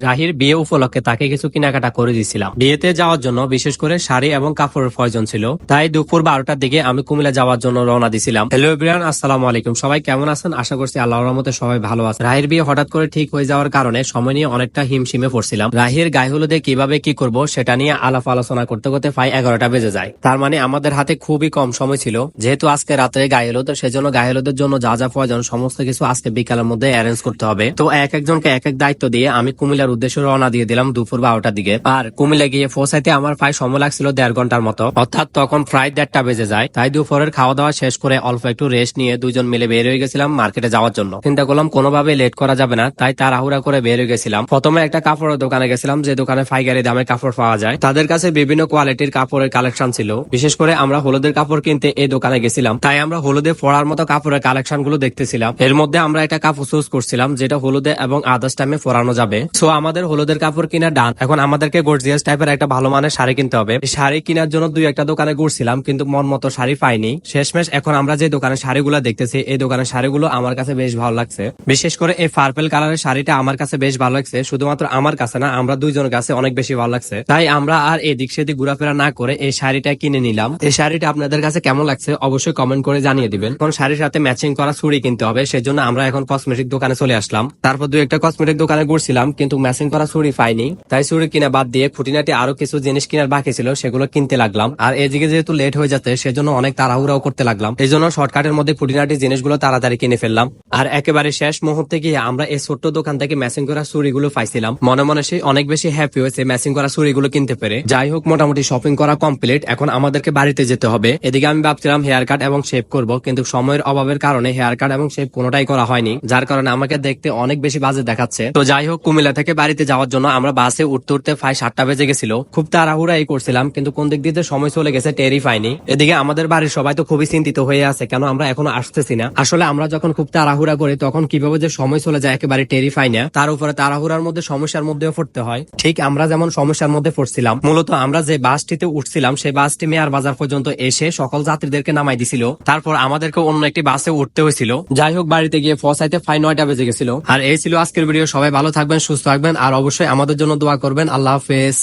রাহির বিয়ে উপলক্ষে তাকে কিছু কেনাকাটা করে দিয়েছিলাম। বিয়েতে যাওয়ার জন্য বিশেষ করে শাড়ি এবং কাপড়ের প্রয়োজন ছিল, তাই দুপুর 12টার দিকে আমি কুমিল্লা যাওয়ার জন্য রওনা দিছিলাম। হ্যালো এভরিওয়ান, আসসালামু আলাইকুম। সবাই কেমন আছেন? আশা করছি আল্লাহর রহমতে সবাই ভালো আছে। রাহির বিয়ে হঠাৎ করে ঠিক হয়ে যাওয়ার কারণে সময় নিয়ে অনেকটা হিমশিমে পড়ছিলাম। রাহির গায়ে হলুদে কিভাবে কি করব সেটা নিয়ে আলাপ আলোচনা করতে করতে প্রায় 11টা বেজে যায়। তার মানে আমাদের হাতে খুবই কম সময় ছিল। যেহেতু আজকে রাত্রে গায়ে হলুদ, সেজন্য গায়ে হলুদের জন্য যা যা প্রয়োজন সমস্ত কিছু আজকে বিকালের মধ্যে অ্যারেঞ্জ করতে হবে। তো এক একজনকে এক এক দায়িত্ব দিয়ে আমি কুমিল্লার উদ্দেশ্যে রওনা দিয়ে দিলাম দুপুর 12টার দিকে। আর কুমিল্লা গিয়ে পৌঁছাইতে আমার প্রায় সময় লাগছিল 1.5 ঘন্টার মতো, অর্থাৎ তখন প্রায় 1:30টা বেজে যায়। তাই দুপুরের খাওয়া দাওয়া শেষ করে অল্প একটু রেস্ট নিয়ে দুজন মিলে বের হয়ে গেছিলাম মার্কেটে যাওয়ার জন্য। চিন্তা করলাম কোনোভাবে লেট করা যাবে না, তাই তাড়াহুড়া করে বের হয়ে গেছিলাম। প্রথমে একটা কাপড়ের দোকানে গেছিলাম, যে দোকানে পাইকারি দামে কাপড় পাওয়া যায়। তাদের কাছে বিভিন্ন কোয়ালিটির কাপড়ের কালেকশন ছিল। বিশেষ করে আমরা হলুদের কাপড় কিনতে এই দোকানে গেছিলাম, তাই আমরা হলুদে পরার মতো কাপড়ের কালেকশন গুলো দেখতেছিলাম। এর মধ্যে আমরা একটা কাপড় চুজ করছিলাম যেটা হলুদে এবং আদার্স টাইমে পরানো যাবে। সো আমাদের হলুদের কাপড় কিনা ডান। এখন আমাদেরকে গর্জিয়াস টাইপের একটা ভালো মানের শাড়ি কিনতে হবে। শাড়ি কেনার জন্য 2-1টা দোকানে ঘুরছিলাম, কিন্তু মন মতো শাড়ি পাইনি। শেষমেশ এখন আমরা যে দোকানের শাড়িগুলো দেখতেছি, এই দোকানের শাড়িগুলো আমার কাছে বেশ ভালো লাগছে। বিশেষ করে এই পার্পল কালারের শাড়িটা আমার কাছে বেশ ভালো লাগছে। শুধুমাত্র আমার কাছে না, আমরা দুইজনের কাছে অনেক বেশি ভালো লাগছে। তাই আমরা আর এদিক সেদিক ঘোরাফেরা না করে এই শাড়িটা কিনে নিলাম। এই শাড়িটা আপনাদের কাছে কেমন লাগছে অবশ্যই কমেন্ট করে জানিয়ে দিবেন। এখন শাড়ির সাথে ম্যাচিং করা চুড়ি কিনতে হবে, সেজন্য আমরা এখন কসমেটিক দোকানে চলে আসলাম। তারপর 2-1টা কসমেটিক দোকানে ঘুরছিলাম, কিন্তু ম্যাচিং করা চুড়ি পাইনি। তাই চুড়ি কিনা বাদ দিয়ে খুঁটিনাটি আরো কিছু জিনিস কেনার বাকি ছিল, সেগুলো কিনতে লাগলাম। আর এদিকে যেহেতু লেট হয়ে যাচ্ছে, সেজন্য অনেক তাড়াহুড়াও করতে লাগলাম। এই জন্য শর্টকাটের মধ্যে খুঁটিনাটি জিনিসগুলো তাড়াতাড়ি কিনে ফেললাম। আর একেবারে শেষ মুহূর্তে গিয়ে আমরা এই ছোট্ট দোকান থেকে ম্যাচিং করা চুড়িগুলো পাইছিলাম। মনে মনে সেই অনেক বেশি হ্যাপি হয়েছে ম্যাচিং করা চুড়িগুলো কিনতে পেরে। যাই হোক, মোটামুটি শপিং করা কমপ্লিট। এখন আমাদেরকে বাড়িতে যেতে হবে। এদিকে আমি ভাবছিলাম হেয়ার কাট এবং শেভ করব, কিন্তু সময়ের অভাবের কারণে হেয়ার কাট এবং শেভ কোনোটাই করা হয়নি, যার কারণে আমাকে দেখতে অনেক বেশি বাজে দেখাচ্ছে। তো যাই হোক, কুমিল্লা থেকে বাড়িতে যাওয়ার জন্য আমরা বাসে উঠতে উঠতে প্রায় 7টা বেজে গেছিল। খুব তাড়াহুড়াই করছিলাম, কিন্তু কোন দিক দিয়ে সময় চলে গেছে টেরই পাইনি। এদিকে আমাদের বাড়ির সবাই তো খুবই চিন্তিত হয়ে আছে, কেন আমরা এখনো আসতেছি না। আসলে আমরা যখন খুব তাড়াহুড়া করি তখন কিভাবে যে সময় চলে যায় একেবারে টেরই পাই না। তার উপরে তাড়াহুড়ার মধ্যে সমস্যার মধ্যেও পড়তে হয়। ঠিক আমরা যেমন সমস্যার মধ্যে পড়ছিলাম। মূলত আমরা যে বাসটিতে উঠছিলাম সেই বাসটি মেয়ার বাজার পর্যন্ত এসে সকল যাত্রীদেরকে নামাই দিছিল। তারপর আমাদেরকে অন্য একটি বাসে উঠতে হয়েছিল। যাই হোক, বাড়িতে গিয়ে পৌঁছাইতে প্রায় 9টা বেজে গেছিল। আর এই ছিল আজকের ভিডিও। সবাই ভালো থাকবেন, সুস্থ থাকবেন, আর অবশ্যই আমাদের জন্য দোয়া করবেন। আল্লাহ হাফেজ।